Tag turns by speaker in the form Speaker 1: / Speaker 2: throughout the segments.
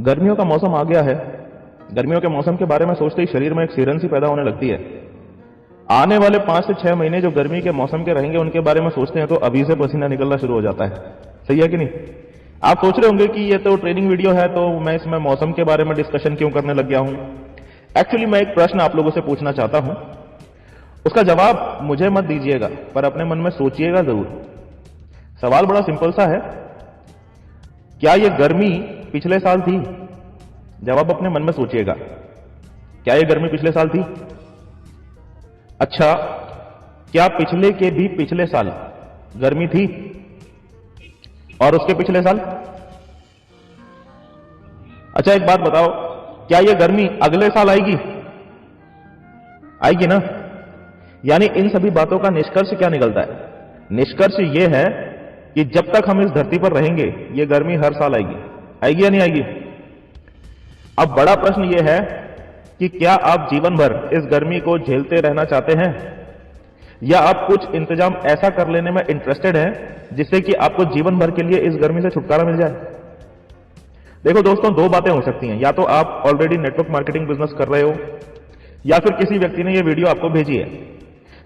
Speaker 1: गर्मियों का मौसम आ गया है। गर्मियों के मौसम के बारे में सोचते ही शरीर में एक सिरन सी पैदा होने लगती है। आने वाले 5 से 6 महीने जो गर्मी के मौसम के रहेंगे उनके बारे में सोचते हैं तो अभी से पसीना निकलना शुरू हो जाता है। सही है कि नहीं? आप सोच रहे होंगे कि ये तो ट्रेनिंग वीडियो है तो मैं इसमें मौसम के बारे में डिस्कशन क्यों करने लग गया हूं। एक्चुअली मैं एक प्रश्न आप लोगों से पूछना चाहता हूं, उसका जवाब मुझे मत दीजिएगा पर अपने मन में सोचिएगा जरूर। सवाल बड़ा सिंपल सा है, क्या ये गर्मी पिछले साल थी? जवाब अपने मन में सोचिएगा, क्या ये गर्मी पिछले साल थी? अच्छा, क्या पिछले के भी पिछले साल गर्मी थी और उसके पिछले साल? अच्छा एक बात बताओ, क्या ये गर्मी अगले साल आएगी? आएगी ना? यानी इन सभी बातों का निष्कर्ष क्या निकलता है? निष्कर्ष यह है कि जब तक हम इस धरती पर रहेंगे ये गर्मी हर साल आएगी। आएगी या नहीं आएगी? अब बड़ा प्रश्न यह है कि क्या आप जीवन भर इस गर्मी को झेलते रहना चाहते हैं या आप कुछ इंतजाम ऐसा कर लेने में इंटरेस्टेड हैं जिससे कि आपको जीवन भर के लिए इस गर्मी से छुटकारा मिल जाए। देखो दोस्तों, दो बातें हो सकती हैं, या तो आप ऑलरेडी नेटवर्क मार्केटिंग बिजनेस कर रहे हो या फिर किसी व्यक्ति ने यह वीडियो आपको भेजी है।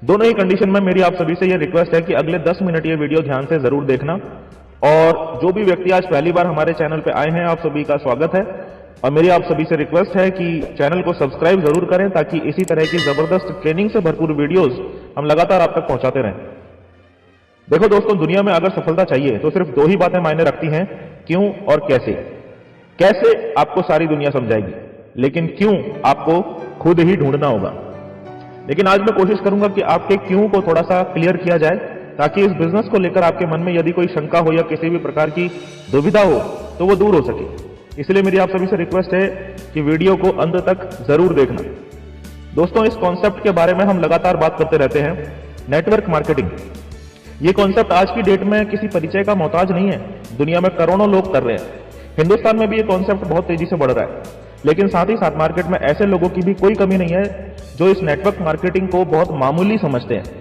Speaker 1: दोनों ही कंडीशन में मेरी आप सभी से यह रिक्वेस्ट है कि अगले 10 मिनट ये वीडियो ध्यान से जरूर देखना। और जो भी व्यक्ति आज पहली बार हमारे चैनल पे आए हैं, आप सभी का स्वागत है और मेरी आप सभी से रिक्वेस्ट है कि चैनल को सब्सक्राइब जरूर करें ताकि इसी तरह की जबरदस्त ट्रेनिंग से भरपूर वीडियोस हम लगातार आप तक पहुंचाते रहें। देखो दोस्तों, दुनिया में अगर सफलता चाहिए तो सिर्फ दो ही बातें मायने रखती हैं, क्यों और कैसे। कैसे आपको सारी दुनिया समझाएगी, लेकिन क्यों आपको खुद ही ढूंढना होगा। लेकिन आज मैं कोशिश करूंगा कि आपके क्यों को थोड़ा सा क्लियर किया जाए ताकि इस बिजनेस को लेकर आपके मन में यदि कोई शंका हो या किसी भी प्रकार की दुविधा हो तो वो दूर हो सके। इसलिए मेरी आप सभी से रिक्वेस्ट है कि वीडियो को अंत तक जरूर देखना। दोस्तों, इस कॉन्सेप्ट के बारे में हम लगातार बात करते रहते हैं, नेटवर्क मार्केटिंग। ये कॉन्सेप्ट आज की डेट में किसी परिचय का मोहताज नहीं है। दुनिया में करोड़ों लोग कर रहे हैं। हिंदुस्तान में भी ये कॉन्सेप्ट बहुत तेजी से बढ़ रहा है, लेकिन साथ ही साथ मार्केट में ऐसे लोगों की भी कोई कमी नहीं है जो इस नेटवर्क मार्केटिंग को बहुत मामूली समझते हैं।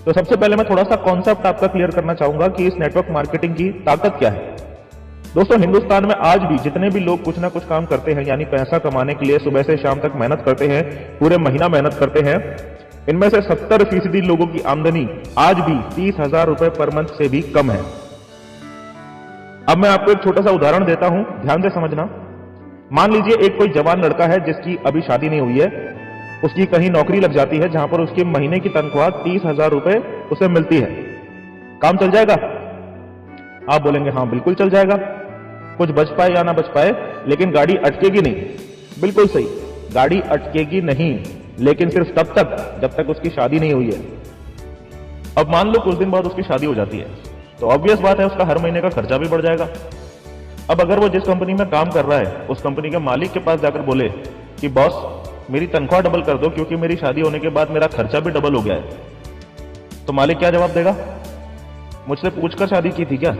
Speaker 1: तो सबसे पहले मैं थोड़ा सा कॉन्सेप्ट आपका क्लियर करना चाहूंगा कि इस नेटवर्क मार्केटिंग की ताकत क्या है। दोस्तों, हिंदुस्तान में आज भी जितने भी लोग कुछ ना कुछ काम करते हैं, यानी पैसा कमाने के लिए सुबह से शाम तक मेहनत करते हैं, पूरे महीना मेहनत करते हैं, इनमें से 70% लोगों की आमदनी आज भी 30,000 रुपए पर मंथ से भी कम है। अब मैं आपको एक छोटा सा उदाहरण देता हूं, ध्यान से समझना। मान लीजिए एक कोई जवान लड़का है जिसकी अभी शादी नहीं हुई है, उसकी कहीं नौकरी लग जाती है जहां पर उसकी महीने की तनख्वाह 30,000 रुपए उसे मिलती है। काम चल जाएगा? आप बोलेंगे हाँ बिल्कुल चल जाएगा, कुछ बच पाए या ना बच पाए, लेकिन गाड़ी अटकेगी नहीं। बिल्कुल सही, गाड़ी अटकेगी नहीं, लेकिन सिर्फ तब तक जब तक उसकी शादी नहीं हुई है। अब मान लो कुछ दिन बाद उसकी शादी हो जाती है तो ऑब्वियस बात है उसका हर महीने का खर्चा भी बढ़ जाएगा। अब अगर वो जिस कंपनी में काम कर रहा है उस कंपनी के मालिक के पास जाकर बोले कि बॉस मेरी तनख्वाह डबल कर दो क्योंकि मेरी शादी होने के बाद मेरा खर्चा भी डबल हो गया है, तो मालिक क्या जवाब देगा? मुझसे पूछकर शादी की थी क्या?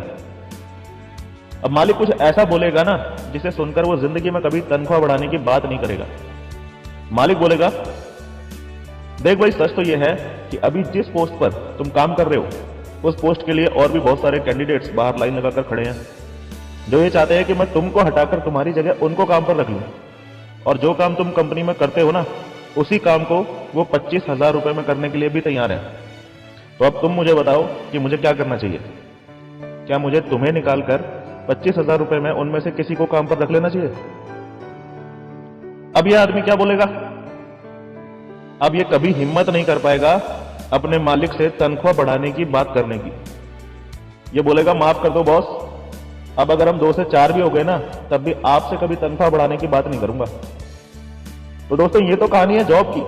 Speaker 1: अब मालिक कुछ ऐसा बोलेगा ना जिसे सुनकर वो जिंदगी में कभी तनख्वाह बढ़ाने की बात नहीं करेगा। मालिक बोलेगा, देख भाई सच तो यह है कि अभी जिस पोस्ट पर तुम काम कर रहे हो उस पोस्ट के लिए और भी बहुत सारे कैंडिडेट्स बाहर लाइन लगाकर खड़े हैं जो ये चाहते हैं कि मैं तुमको हटाकर तुम्हारी जगह उनको काम पर रख लूं, और जो काम तुम कंपनी में करते हो ना उसी काम को वो 25,000 रुपए में करने के लिए भी तैयार है। तो अब तुम मुझे बताओ कि मुझे क्या करना चाहिए? क्या मुझे तुम्हें निकालकर 25,000 रुपए में उनमें से किसी को काम पर रख लेना चाहिए? अब यह आदमी क्या बोलेगा? अब ये कभी हिम्मत नहीं कर पाएगा अपने मालिक से तनख्वाह बढ़ाने की बात करने की। ये बोलेगा माफ कर दो बॉस, अब अगर हम 2 से 4 भी हो गए ना तब भी आपसे कभी तनख्वाह बढ़ाने की बात नहीं करूंगा। तो दोस्तों, ये तो कहानी है जॉब की,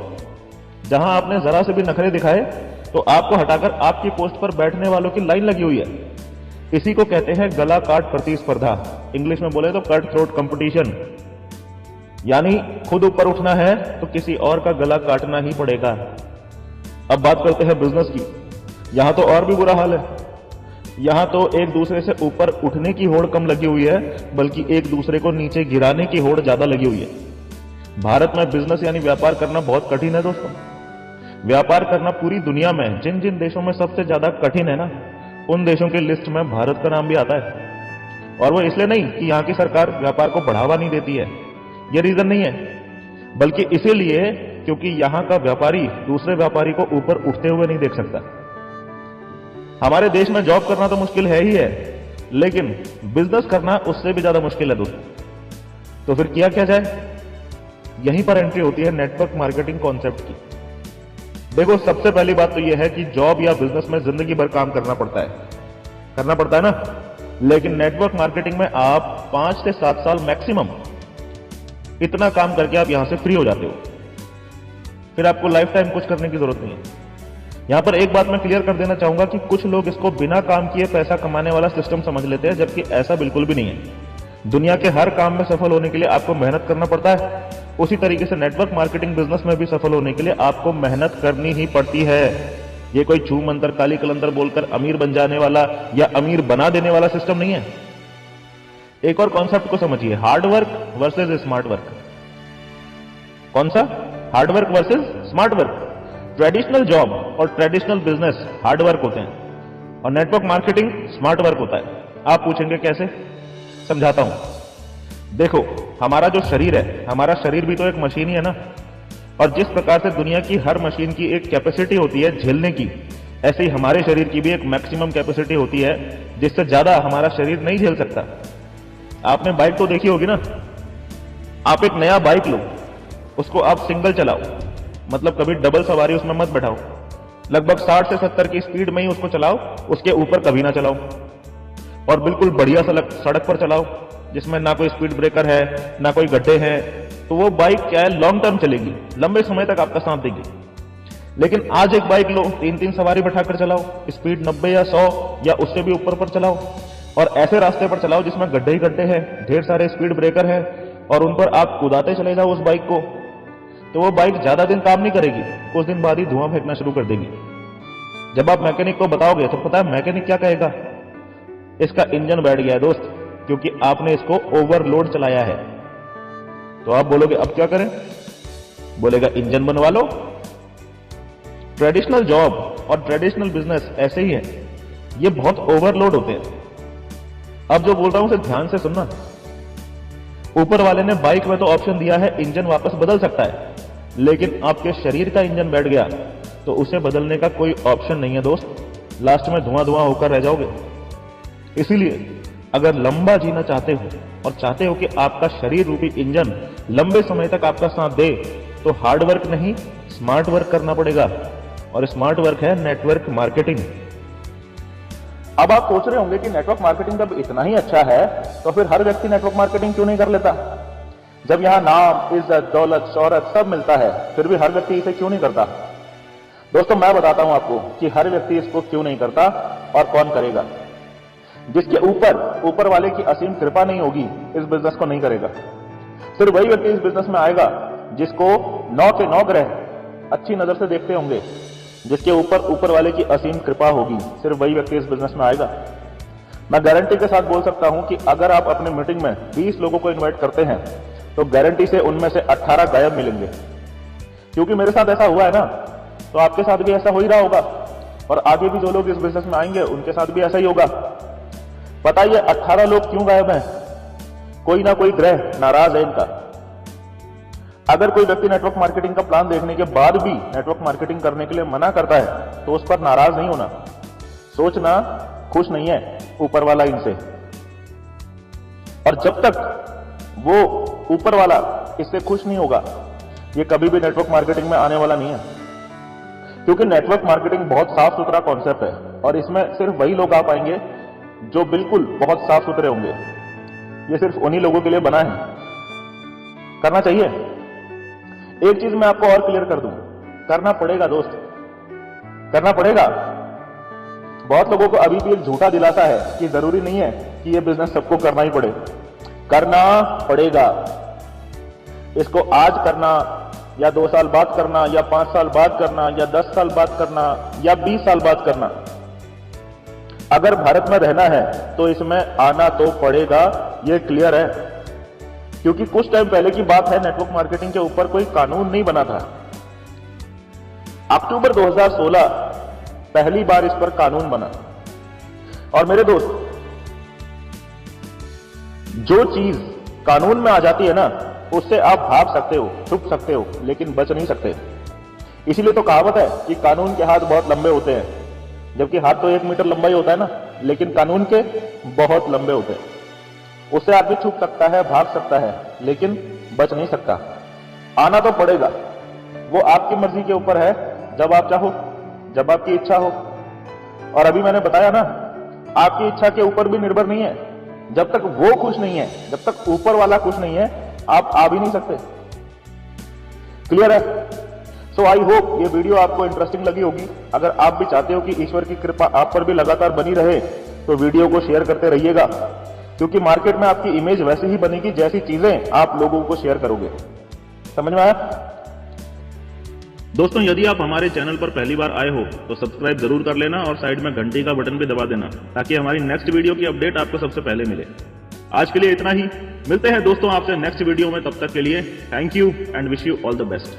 Speaker 1: जहां आपने जरा से भी नखरे दिखाए तो आपको हटाकर आपकी पोस्ट पर बैठने वालों की लाइन लगी हुई है। इसी को कहते हैं गला काट प्रतिस्पर्धा, इंग्लिश में बोले तो कट थ्रोट कंपटीशन। यानी खुद ऊपर उठना है तो किसी और का गला काटना ही पड़ेगा। अब बात करते हैं बिजनेस की। यहां तो और भी बुरा हाल है। यहां तो एक दूसरे से ऊपर उठने की होड़ कम लगी हुई है, बल्कि एक दूसरे को नीचे गिराने की होड़ ज्यादा लगी हुई है। भारत में बिजनेस यानी व्यापार करना बहुत कठिन है दोस्तों। व्यापार करना पूरी दुनिया में जिन जिन देशों में सबसे ज्यादा कठिन है ना, उन देशों की लिस्ट में भारत का नाम भी आता है। और वो इसलिए नहीं कि यहां की सरकार व्यापार को बढ़ावा नहीं देती है, ये रीजन नहीं है, बल्कि इसीलिए क्योंकि यहां का व्यापारी दूसरे व्यापारी को ऊपर उठते हुए नहीं देख सकता। हमारे देश में जॉब करना तो मुश्किल है ही है, लेकिन बिजनेस करना उससे भी ज्यादा मुश्किल है दोस्तों। तो फिर किया क्या जाए? यहीं पर एंट्री होती है नेटवर्क मार्केटिंग कॉन्सेप्ट की। देखो, सबसे पहली बात तो यह है कि जॉब या बिजनेस में जिंदगी भर काम करना पड़ता है ना। लेकिन नेटवर्क मार्केटिंग में आप 5 से 7 साल मैक्सिमम इतना काम करके आप यहां से फ्री हो जाते हो। फिर आपको लाइफ टाइम कुछ करने की जरूरत नहीं है। यहां पर एक बात मैं क्लियर कर देना चाहूंगा कि कुछ लोग इसको बिना काम किए पैसा कमाने वाला सिस्टम समझ लेते हैं, जबकि ऐसा बिल्कुल भी नहीं है। दुनिया के हर काम में सफल होने के लिए आपको मेहनत करना पड़ता है। उसी तरीके से नेटवर्क मार्केटिंग बिजनेस में भी सफल होने के लिए आपको मेहनत करनी ही पड़ती है। ये कोई छू मंतर काली कलंदर बोलकर अमीर बन जाने वाला या अमीर बना देने वाला सिस्टम नहीं है। एक और कॉन्सेप्ट को समझिए, hard work versus smart work. कौन सा? Hard work versus smart work. Traditional job और ट्रेडिशनल बिजनेस हार्ड वर्क होते हैं और नेटवर्क मार्केटिंग स्मार्ट वर्क होता है। आप पूछेंगे कैसे? समझाता हूं। देखो, हमारा जो शरीर है, हमारा शरीर भी तो एक मशीन ही है ना। और जिस प्रकार से दुनिया की हर मशीन की एक कैपेसिटी होती है झेलने की, ऐसे ही हमारे शरीर की भी एक मैक्सिमम कैपेसिटी होती है, जिससे ज्यादा हमारा शरीर नहीं झेल सकता। आपने बाइक तो देखी होगी ना। आप एक नया बाइक लो, उसको आप सिंगल चलाओ, मतलब कभी डबल सवारी उसमें मत बैठाओ। लगभग 60 से 70 की स्पीड में ही उसको चलाओ, उसके ऊपर कभी ना चलाओ। और बिल्कुल बढ़िया सड़क पर चलाओ जिसमें ना कोई स्पीड ब्रेकर है ना कोई गड्ढे हैं, तो वो बाइक क्या है, लॉन्ग टर्म चलेगी, लंबे समय तक आपका साथ देगी। लेकिन आज एक बाइक लो, 3-3 सवारी बैठाकर चलाओ, स्पीड 90 या 100 या उससे भी ऊपर पर चलाओ, और ऐसे रास्ते पर चलाओ जिसमें गड्ढे ही गड्ढे हैं, ढेर सारे स्पीड ब्रेकर है, और उन पर आप कुदाते चले जाओ उस बाइक को, तो वो बाइक ज्यादा दिन काम नहीं करेगी, कुछ दिन बाद ही धुआं फेंकना शुरू कर देगी। जब आप मैकेनिक को बताओगे तो पता है मैकेनिक क्या कहेगा? इसका इंजन बैठ गया है दोस्त, क्योंकि आपने इसको ओवरलोड चलाया है। तो आप बोलोगे अब क्या करें? बोलेगा इंजन बनवा लो। ट्रेडिशनल जॉब और ट्रेडिशनल बिजनेस ऐसे ही है, ये बहुत ओवरलोड होते हैं। अब जो बोल रहा हूं उसे ध्यान से सुनना। ऊपर वाले ने बाइक में तो ऑप्शन दिया है इंजन वापस बदल सकता है, लेकिन आपके शरीर का इंजन बैठ गया तो उसे बदलने का कोई ऑप्शन नहीं है दोस्त। लास्ट में धुआं धुआं होकर रह जाओगे। इसीलिए अगर लंबा जीना चाहते हो और चाहते हो कि आपका शरीर रूपी इंजन लंबे समय तक आपका साथ दे, तो हार्ड वर्क नहीं स्मार्ट वर्क करना पड़ेगा, और स्मार्ट वर्क है नेटवर्क मार्केटिंग। अब आप सोच रहे होंगे कि नेटवर्क मार्केटिंग जब इतना ही अच्छा है तो फिर हर व्यक्ति नेटवर्क मार्केटिंग क्यों नहीं कर लेता? जब यहां नाम, इज्जत, दौलत, शोहरत सब मिलता है, फिर भी हर व्यक्ति इसे क्यों नहीं करता? दोस्तों, मैं बताता हूं आपको कि हर व्यक्ति इसको क्यों नहीं करता और कौन करेगा। जिसके ऊपर वाले की असीम कृपा नहीं होगी, इस बिजनेस को नहीं करेगा। सिर्फ वही व्यक्ति इस बिजनेस में आएगा जिसको 9 के 9 ग्रह अच्छी नजर से देखते होंगे, जिसके ऊपर वाले की असीम कृपा होगी, सिर्फ वही व्यक्ति इस बिजनेस में आएगा। मैं गारंटी के साथ बोल सकता हूं कि अगर आप अपने मीटिंग में 20 लोगों को इन्वाइट करते हैं तो गारंटी से उनमें से 18 गायब मिलेंगे। क्योंकि मेरे साथ ऐसा हुआ है ना, तो आपके साथ भी ऐसा हो ही रहा होगा, और आगे भी जो लोग इस बिजनेस में आएंगे उनके साथ भी ऐसा ही होगा। बताइए 18 लोग क्यों गायब हैं? कोई ना कोई ग्रह नाराज है इनका। अगर कोई व्यक्ति नेटवर्क मार्केटिंग का प्लान देखने के बाद भी नेटवर्क मार्केटिंग करने के लिए मना करता है तो उस पर नाराज नहीं होना, सोचना खुश नहीं है ऊपर वाला इनसे। और जब तक वो ऊपर वाला इससे खुश नहीं होगा, ये कभी भी नेटवर्क मार्केटिंग में आने वाला नहीं है। क्योंकि नेटवर्क मार्केटिंग बहुत साफ सुथरा कॉन्सेप्ट है, और इसमें सिर्फ वही लोग आ पाएंगे जो बिल्कुल बहुत साफ सुथरे होंगे। ये सिर्फ उन्हीं लोगों के लिए बना है। करना चाहिए। एक चीज मैं आपको और क्लियर कर दूं, करना पड़ेगा दोस्त, करना पड़ेगा। बहुत लोगों को अभी भी एक झूठा दिलासा है कि जरूरी नहीं है कि ये बिजनेस सबको करना ही पड़े। करना पड़ेगा। इसको आज करना या 2 साल बाद करना या 5 साल बाद करना या 10 साल बाद करना या 20 साल बाद करना, अगर भारत में रहना है तो इसमें आना तो पड़ेगा, ये क्लियर है। क्योंकि कुछ टाइम पहले की बात है, नेटवर्क मार्केटिंग के ऊपर कोई कानून नहीं बना था। अक्टूबर 2016 पहली बार इस पर कानून बना। और मेरे दोस्त, जो चीज कानून में आ जाती है ना, उससे आप भाग सकते हो, छुप सकते हो, लेकिन बच नहीं सकते। इसीलिए तो कहावत है कि कानून के हाथ बहुत लंबे होते हैं, जबकि हाथ तो 1 मीटर लंबा ही होता है ना, लेकिन कानून के बहुत लंबे होते हैं। उससे आदमी छुप सकता है, भाग सकता है, लेकिन बच नहीं सकता। आना तो पड़ेगा, वो आपकी मर्जी के ऊपर है, जब आप चाहो, जब आपकी इच्छा हो। और अभी मैंने बताया ना, आपकी इच्छा के ऊपर भी निर्भर नहीं है। जब तक वो खुश नहीं है, जब तक ऊपर वाला खुश नहीं है, आप आ भी नहीं सकते। क्लियर है? सो आई होप ये वीडियो आपको इंटरेस्टिंग लगी होगी। अगर आप भी चाहते हो कि ईश्वर की कृपा आप पर भी लगातार बनी रहे, तो वीडियो को शेयर करते रहिएगा, क्योंकि मार्केट में आपकी इमेज वैसी ही बनेगी जैसी चीजें आप लोगों को शेयर करोगे। समझ में आया?
Speaker 2: दोस्तों, यदि आप हमारे चैनल पर पहली बार आए हो तो सब्सक्राइब जरूर कर लेना और साइड में घंटी का बटन भी दबा देना, ताकि हमारी नेक्स्ट वीडियो की अपडेट आपको सबसे पहले मिले। आज के लिए इतना ही। मिलते हैं दोस्तों आपसे नेक्स्ट वीडियो में। तब तक के लिए thank you and wish you all the best.